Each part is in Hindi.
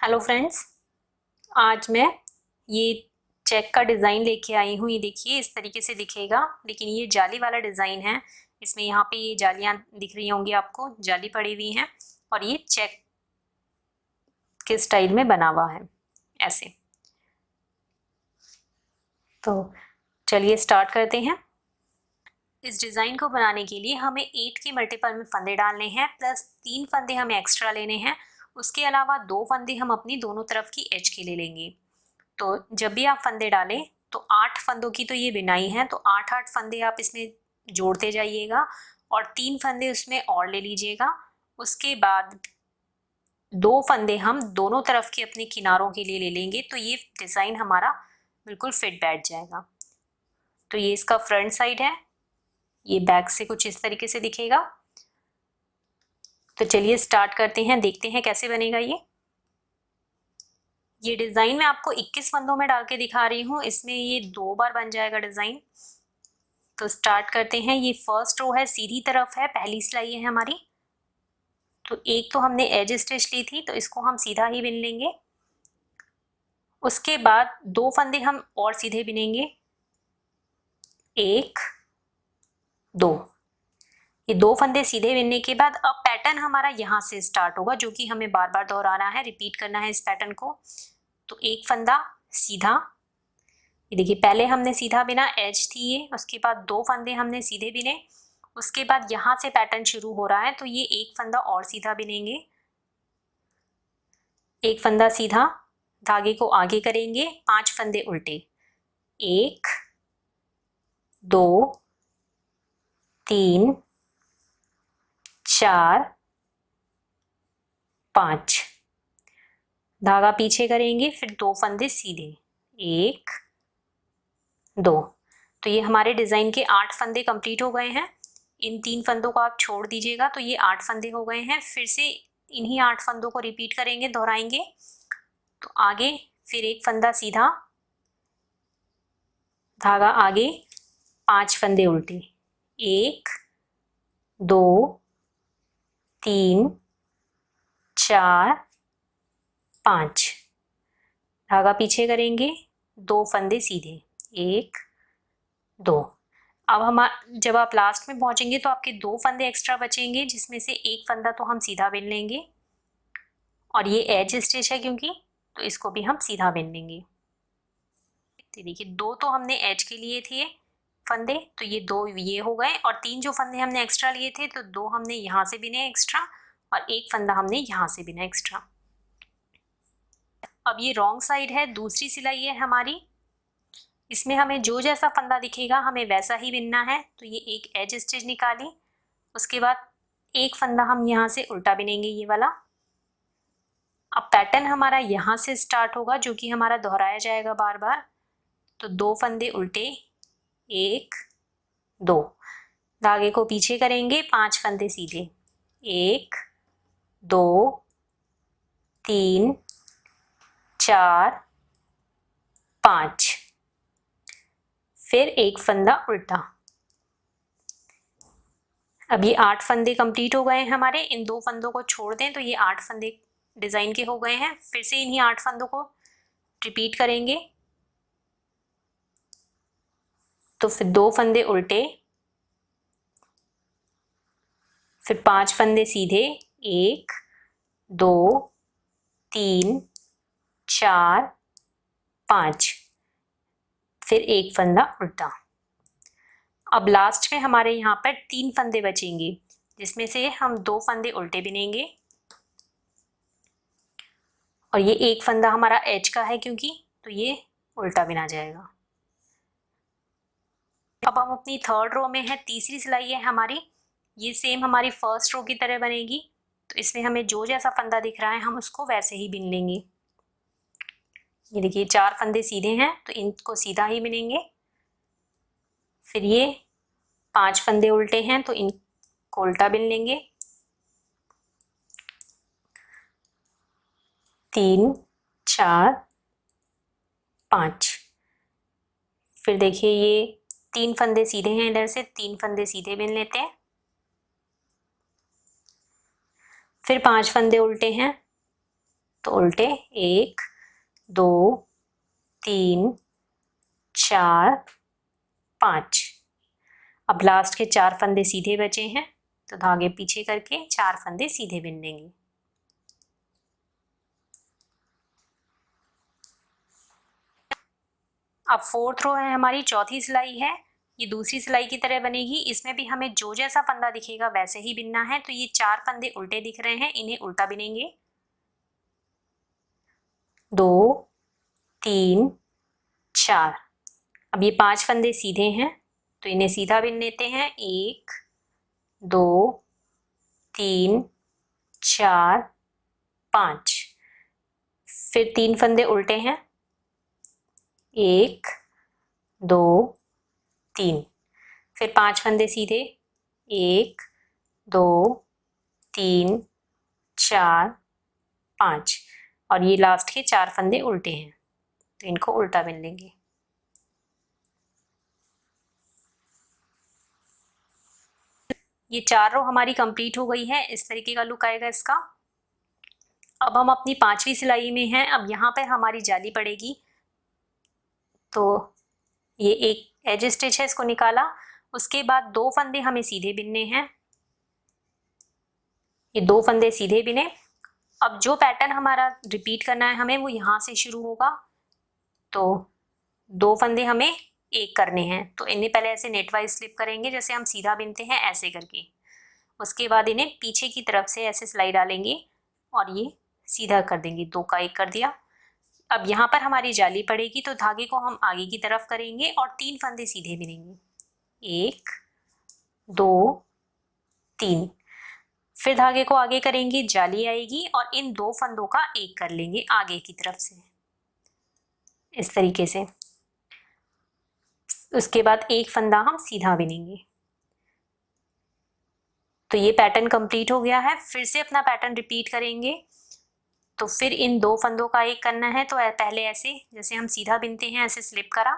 हेलो फ्रेंड्स, आज मैं ये चेक का डिज़ाइन लेके आई हूँ। ये देखिए इस तरीके से दिखेगा, लेकिन ये जाली वाला डिज़ाइन है। इसमें यहाँ पे ये जालियाँ दिख रही होंगी आपको, जाली पड़ी हुई हैं और ये चेक के स्टाइल में बना हुआ है ऐसे। तो चलिए स्टार्ट करते हैं। इस डिज़ाइन को बनाने के लिए हमें 8 के मल्टीपल में फंदे डालने हैं, प्लस 3 फंदे हमें एक्स्ट्रा लेने हैं। उसके अलावा 2 फंदे हम अपनी दोनों तरफ की एज के ले लेंगे। तो जब भी आप फंदे डालें तो 8 फंदों की तो ये बिनाई है, तो 8-8 फंदे आप इसमें जोड़ते जाइएगा और 3 फंदे उसमें और ले लीजिएगा। उसके बाद 2 फंदे हम दोनों तरफ के अपने किनारों के लिए ले लेंगे, तो ये डिज़ाइन हमारा बिल्कुल फिट बैठ जाएगा। तो ये इसका फ्रंट साइड है, ये बैक से कुछ इस तरीके से दिखेगा। तो चलिए स्टार्ट करते हैं, देखते हैं कैसे बनेगा ये डिज़ाइन मैं आपको 21 फंदों में डाल के दिखा रही हूँ। इसमें ये 2 बार बन जाएगा डिज़ाइन। तो स्टार्ट करते हैं। ये फर्स्ट रो है, सीधी तरफ है, पहली सिलाई है हमारी। तो एक तो हमने एज स्टिच ली थी, तो इसको हम सीधा ही बिन लेंगे। उसके बाद 2 फंदे हम और सीधे बिनेंगे, 1 2। ये 2 फंदे सीधे बिनने के बाद अब पैटर्न हमारा यहाँ से स्टार्ट होगा, जो कि हमें बार बार दोहराना है, रिपीट करना है इस पैटर्न को। तो एक फंदा सीधा, ये देखिए पहले हमने सीधा बिना, एज थी ये। उसके बाद 2 फंदे हमने सीधे बिने। उसके बाद यहाँ से पैटर्न शुरू हो रहा है, तो ये एक फंदा और सीधा बिनेंगे, एक फंदा सीधा, धागे को आगे करेंगे, 5 फंदे उल्टे, 1 2 3 4 5, धागा पीछे करेंगे, फिर 2 फंदे सीधे, 1 2। तो ये हमारे डिज़ाइन के 8 फंदे कंप्लीट हो गए हैं। इन 3 फंदों को आप छोड़ दीजिएगा, तो ये 8 फंदे हो गए हैं। फिर से इन्हीं 8 फंदों को रिपीट करेंगे, दोहराएंगे। तो आगे फिर एक फंदा सीधा, धागा आगे, 5 फंदे उल्टे, 1 2 3 4 5, धागा पीछे करेंगे, 2 फंदे सीधे, 1 2। अब हम जब आप लास्ट में पहुंचेंगे तो आपके 2 फंदे एक्स्ट्रा बचेंगे, जिसमें से एक फंदा तो हम सीधा बिन लेंगे, और ये एज स्टिच है क्योंकि, तो इसको भी हम सीधा बिन लेंगे। तो देखिए 2 तो हमने एज के लिए थे फंदे, तो ये 2 ये हो गए, और 3 जो फंदे हमने एक्स्ट्रा लिए थे, तो 2 हमने यहाँ से बिने एक्स्ट्रा और एक फंदा हमने यहाँ से बिना एक्स्ट्रा। अब ये रॉन्ग साइड है, दूसरी सिलाई है हमारी। इसमें हमें जो जैसा फंदा दिखेगा हमें वैसा ही बिनना है। तो ये एक एज स्टिच निकाली, उसके बाद एक फंदा हम यहाँ से उल्टा बिनेंगे, ये वाला। अब पैटर्न हमारा यहाँ से स्टार्ट होगा, जो कि हमारा दोहराया जाएगा बार बार। तो 2 फंदे उल्टे, 1 2, धागे को पीछे करेंगे, 5 फंदे सीधे, 1 2 3 4 5, फिर एक फंदा उल्टा। अब ये 8 फंदे कंप्लीट हो गए हैं हमारे। इन 2 फंदों को छोड़ दें तो ये 8 फंदे डिज़ाइन के हो गए हैं। फिर से इन्हीं 8 फंदों को रिपीट करेंगे। तो फिर 2 फंदे उल्टे, फिर 5 फंदे सीधे, 1 2 3 4 5, फिर एक फंदा उल्टा। अब लास्ट में हमारे यहाँ पर 3 फंदे बचेंगे, जिसमें से हम 2 फंदे उल्टे बिनेंगे, और ये एक फंदा हमारा एज का है क्योंकि, तो ये उल्टा बिना जाएगा। अब हम अपनी थर्ड रो में है, तीसरी सिलाई है हमारी। ये सेम हमारी फर्स्ट रो की तरह बनेगी। तो इसमें हमें जो जैसा फंदा दिख रहा है हम उसको वैसे ही बिन लेंगे। ये देखिए 4 फंदे सीधे हैं, तो इनको सीधा ही बिनेंगे। फिर ये 5 फंदे उल्टे हैं, तो इनको उल्टा बिन लेंगे, 3 4 5। फिर देखिए ये 3 फंदे सीधे हैं, इधर से 3 फंदे सीधे बिन लेते हैं। फिर 5 फंदे उल्टे हैं, तो उल्टे 1 2 3 4 5। अब लास्ट के 4 फंदे सीधे बचे हैं, तो धागे पीछे करके 4 फंदे सीधे बिन लेंगे। अब 4th रो है हमारी, चौथी सिलाई है, ये दूसरी सिलाई की तरह बनेगी। इसमें भी हमें जो जैसा फंदा दिखेगा वैसे ही बिनना है। तो ये 4 फंदे उल्टे दिख रहे हैं, इन्हें उल्टा बिनेंगे। 2 3 4। अब ये 5 फंदे सीधे हैं, तो इन्हें सीधा बिन लेते हैं। 1 2 3 4 5। फिर 3 फंदे उल्टे हैं, 1 2 3। फिर 5 फंदे सीधे, 1 2 3 4 5। और ये लास्ट के 4 फंदे उल्टे हैं, तो इनको उल्टा बिन लेंगे। ये 4 रो हमारी कंप्लीट हो गई है। इस तरीके का लुक आएगा इसका। अब हम अपनी 5वीं सिलाई में हैं। अब यहाँ पर हमारी जाली पड़ेगी, तो ये एक एज स्टिच है, इसको निकाला। उसके बाद 2 फंदे हमें सीधे बिनने हैं। ये 2 फंदे सीधे बिने। अब जो पैटर्न हमारा रिपीट करना है हमें, वो यहाँ से शुरू होगा। तो 2 फंदे हमें एक करने हैं, तो इन्हें पहले ऐसे नेट वाइज स्लिप करेंगे, जैसे हम सीधा बिनते हैं ऐसे करके। उसके बाद इन्हें पीछे की तरफ से ऐसे सिलाई डालेंगे और ये सीधा कर देंगे। 2 का 1 कर दिया। अब यहाँ पर हमारी जाली पड़ेगी, तो धागे को हम आगे की तरफ करेंगे और 3 फंदे सीधे बिनेंगे। 1 2 3। फिर धागे को आगे करेंगे, जाली आएगी और इन 2 फंदों का 1 कर लेंगे आगे की तरफ से, इस तरीके से। उसके बाद 1 फंदा हम सीधा बिनेंगे। तो ये पैटर्न कंप्लीट हो गया है। फिर से अपना पैटर्न रिपीट करेंगे। तो फिर इन 2 फंदों का 1 करना है, तो पहले ऐसे जैसे हम सीधा बिनते हैं ऐसे स्लिप करा।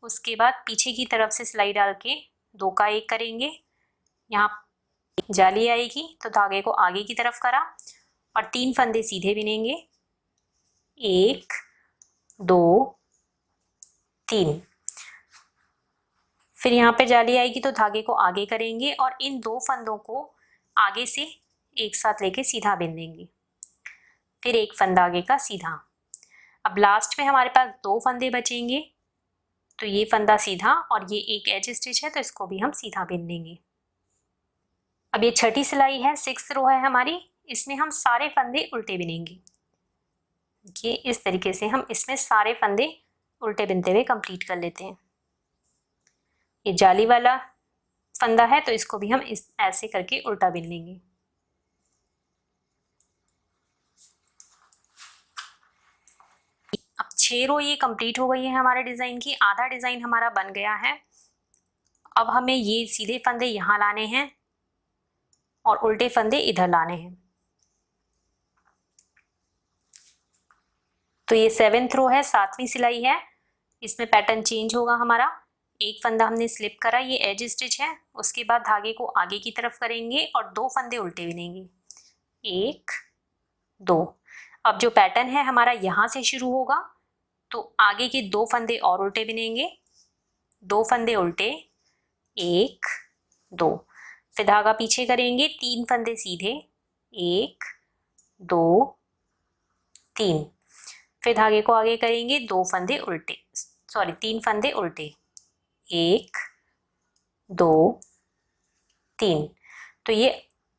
उसके बाद पीछे की तरफ से सिलाई डाल के 2 का 1 करेंगे। यहाँ जाली आएगी, तो धागे को आगे की तरफ करा और 3 फंदे सीधे बिनेंगे। 1 2 3। फिर यहाँ पे जाली आएगी, तो धागे को आगे करेंगे और इन 2 फंदों को आगे से एक साथ लेके सीधा बिन देंगे। फिर 1 फंदा आगे का सीधा। अब लास्ट में हमारे पास 2 फंदे बचेंगे, तो ये फंदा सीधा और ये एक एज स्टिच है, तो इसको भी हम सीधा बिन लेंगे। अब ये 6ठी सिलाई है, 6th रो है हमारी। इसमें हम सारे फंदे उल्टे बिनेंगे। ये इस तरीके से हम इसमें सारे फंदे उल्टे बिनते हुए कंप्लीट कर लेते हैं। ये जाली वाला फंदा है, तो इसको भी हम इस ऐसे करके उल्टा बिन लेंगे। अब 6 रो ये कंप्लीट हो गई है हमारे डिजाइन की। आधा डिजाइन हमारा बन गया है। अब हमें ये सीधे फंदे यहाँ लाने हैं और उल्टे फंदे इधर लाने हैं। तो ये 7th रो है, 7वीं सिलाई है। इसमें पैटर्न चेंज होगा हमारा। 1 फंदा हमने स्लिप करा, ये एज स्टिच है। उसके बाद धागे को आगे की तरफ करेंगे और 2 फंदे उल्टे बिनेंगे। 1 2। अब जो पैटर्न है हमारा यहाँ से शुरू होगा, तो आगे के 2 फंदे और उल्टे बिनेंगे। 2 फंदे उल्टे, 1 2। फिर धागा पीछे करेंगे, 3 फंदे सीधे, 1 2 3। फिर धागे को आगे करेंगे, 2 फंदे उल्टे, सॉरी 3 फंदे उल्टे, 1 2 3। तो ये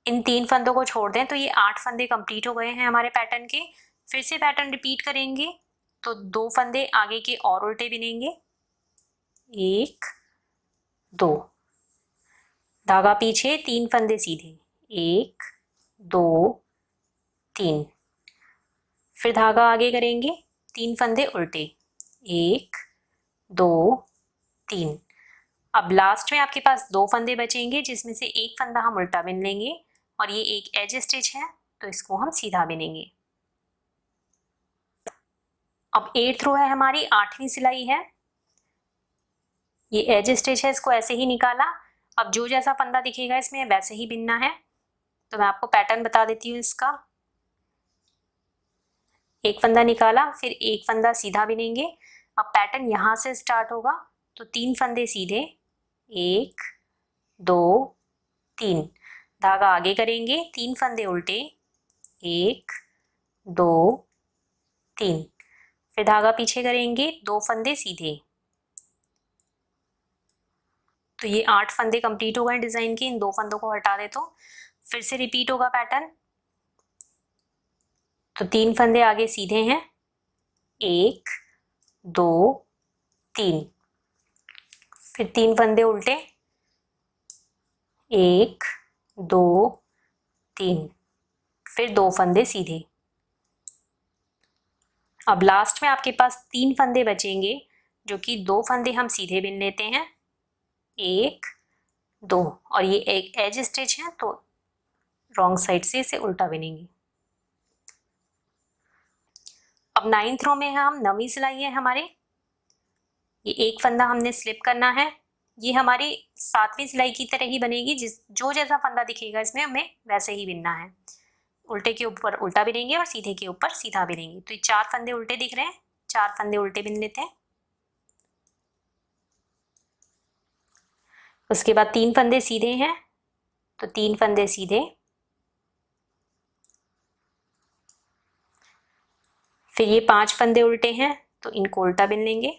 इन 3 फंदों को छोड़ दें, तो ये 8 फंदे कंप्लीट हो गए हैं हमारे पैटर्न के। फिर से पैटर्न रिपीट करेंगे, तो 2 फंदे आगे के और उल्टे बिनेंगे, 1 2। धागा पीछे, 3 फंदे सीधे, 1 2 3। फिर धागा आगे करेंगे, 3 फंदे उल्टे, 1 2 3। अब लास्ट में आपके पास 2 फंदे बचेंगे, जिसमें से 1 फंदा हम उल्टा बिन लेंगे और ये एक एज स्टिच है, तो इसको हम सीधा बिनेंगे। अब 8th रो है हमारी, 8वीं सिलाई है। ये एज स्टिच है, इसको ऐसे ही निकाला। अब जो जैसा फंदा दिखेगा इसमें वैसे ही बिनना है। तो मैं आपको पैटर्न बता देती हूँ इसका। एक फंदा निकाला, फिर एक फंदा सीधा बिनेंगे। अब पैटर्न यहाँ से स्टार्ट होगा, तो 3 फंदे सीधे, 1 2 3, धागा आगे करेंगे, 3 फंदे उल्टे, 1 2 3, फिर धागा पीछे करेंगे, 2 फंदे सीधे। तो ये 8 फंदे कंप्लीट हो गए डिजाइन के। इन 2 फंदों को हटा दे तो फिर से रिपीट होगा पैटर्न। तो 3 फंदे आगे सीधे हैं, 1 2 3, फिर 3 फंदे उल्टे, 1 2 3, फिर 2 फंदे सीधे। अब लास्ट में आपके पास 3 फंदे बचेंगे, जो कि 2 फंदे हम सीधे बिन लेते हैं, 1 2, और ये एक एज स्टिच है तो रॉन्ग साइड से इसे उल्टा बिनेंगे। अब 9th रो में हम 9वीं सिलाई है हमारे, ये एक फंदा हमने स्लिप करना है। ये हमारी 7वीं सिलाई की तरह ही बनेगी, जो जैसा फंदा दिखेगा इसमें हमें वैसे ही बिनना है। उल्टे के ऊपर उल्टा बिनेंगे और सीधे के ऊपर सीधा बिनेंगे। तो ये 4 फंदे उल्टे दिख रहे हैं, 4 फंदे उल्टे बिन लेते हैं। उसके बाद 3 फंदे सीधे हैं, तो 3 फंदे सीधे, फिर ये 5 फंदे उल्टे हैं तो इनको उल्टा बिन लेंगे।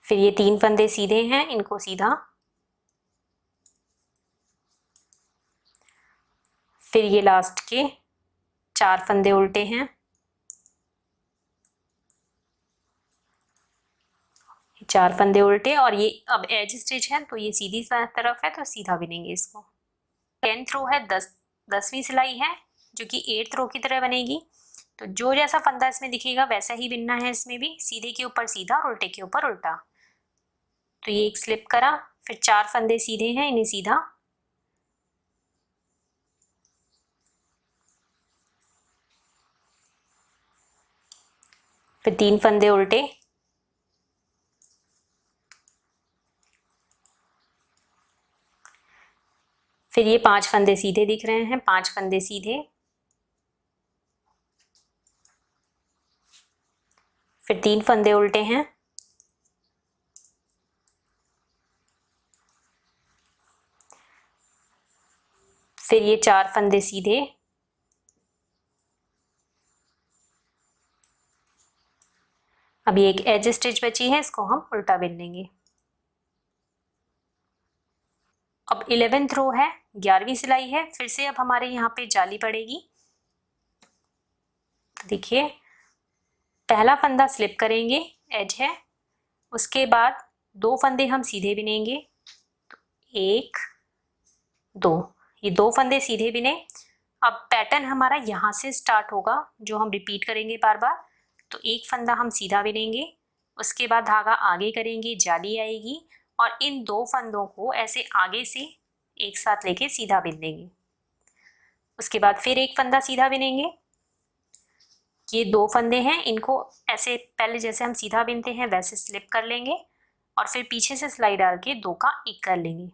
फिर ये 3 फंदे सीधे हैं, इनको सीधा, फिर ये लास्ट के 4 फंदे उल्टे हैं, 4 फंदे उल्टे, और ये अब एज स्टिच है तो ये सीधी तरफ है तो सीधा बिनेंगे इसको। 10th रो है, 10वीं सिलाई है, जो कि 8th रो की तरह बनेगी। तो जो जैसा फंदा इसमें दिखेगा वैसा ही बिनना है इसमें भी, सीधे के ऊपर सीधा और उल्टे के ऊपर उल्टा। तो ये एक स्लिप करा, फिर 4 फंदे सीधे हैं, इन्हें सीधा, फिर 3 फंदे उल्टे, फिर ये 5 फंदे सीधे दिख रहे हैं, 5 फंदे सीधे, फिर 3 फंदे उल्टे हैं, फिर ये 4 फंदे सीधे, अभी एक एज स्टिच बची है, इसको हम उल्टा बिन लेंगे। अब 11th रो है, 11वीं सिलाई है। फिर से अब हमारे यहाँ पे जाली पड़ेगी। देखिए, पहला फंदा स्लिप करेंगे, एज है, उसके बाद 2 फंदे हम सीधे बिनेंगे, 1 2, ये 2 फंदे सीधे बिने। अब पैटर्न हमारा यहाँ से स्टार्ट होगा, जो हम रिपीट करेंगे बार बार। तो एक फंदा हम सीधा बिनेंगे, उसके बाद धागा आगे करेंगे, जाली आएगी, और इन 2 फंदों को ऐसे आगे से एक साथ लेके सीधा बिन देंगे। उसके बाद फिर एक फंदा सीधा बिनेंगे, ये 2 फंदे हैं, इनको ऐसे पहले जैसे हम सीधा बिनते हैं वैसे स्लिप कर लेंगे, और फिर पीछे से सिलाई डाल के 2 का 1 कर लेंगे।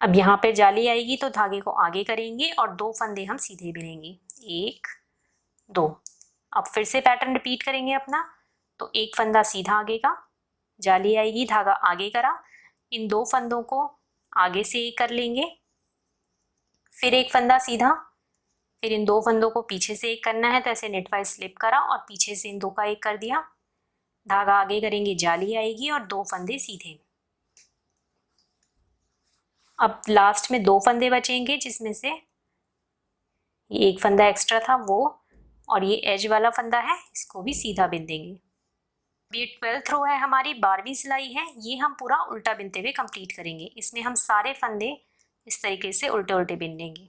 अब यहाँ पे जाली आएगी तो धागे को आगे करेंगे और 2 फंदे हम सीधे बिनेंगे, 1 2। अब फिर से पैटर्न रिपीट करेंगे अपना। तो एक फंदा सीधा आगे का, जाली आएगी, धागा आगे करा, इन 2 फंदों को आगे से 1 कर लेंगे, फिर एक फंदा सीधा, फिर इन 2 फंदों को पीछे से 1 करना है, तो ऐसे नेट वाइज स्लिप करा और पीछे से इन 2 का 1 कर दिया, धागा आगे करेंगे, जाली आएगी और 2 फंदे सीधे। अब लास्ट में 2 फंदे बचेंगे, जिसमें से ये एक फंदा एक्स्ट्रा था वो, और ये एज वाला फंदा है, इसको भी सीधा बिन देंगे। ये 12th रो है हमारी, 12वीं सिलाई है। ये हम पूरा उल्टा बिनते हुए कंप्लीट करेंगे। इसमें हम सारे फंदे इस तरीके से उल्टे उल्टे बिन लेंगे।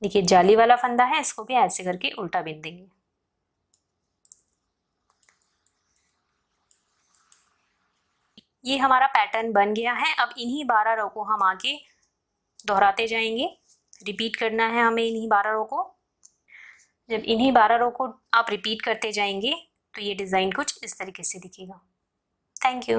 देखिए, जाली वाला फंदा है, इसको भी ऐसे करके उल्टा बिन देंगे। ये हमारा पैटर्न बन गया है। अब इन्हीं 12 रो को हम आगे दोहराते जाएंगे, रिपीट करना है हमें इन्हीं 12 रो को। जब इन्हीं 12 रो को आप रिपीट करते जाएंगे तो ये डिज़ाइन कुछ इस तरीके से दिखेगा। Thank you.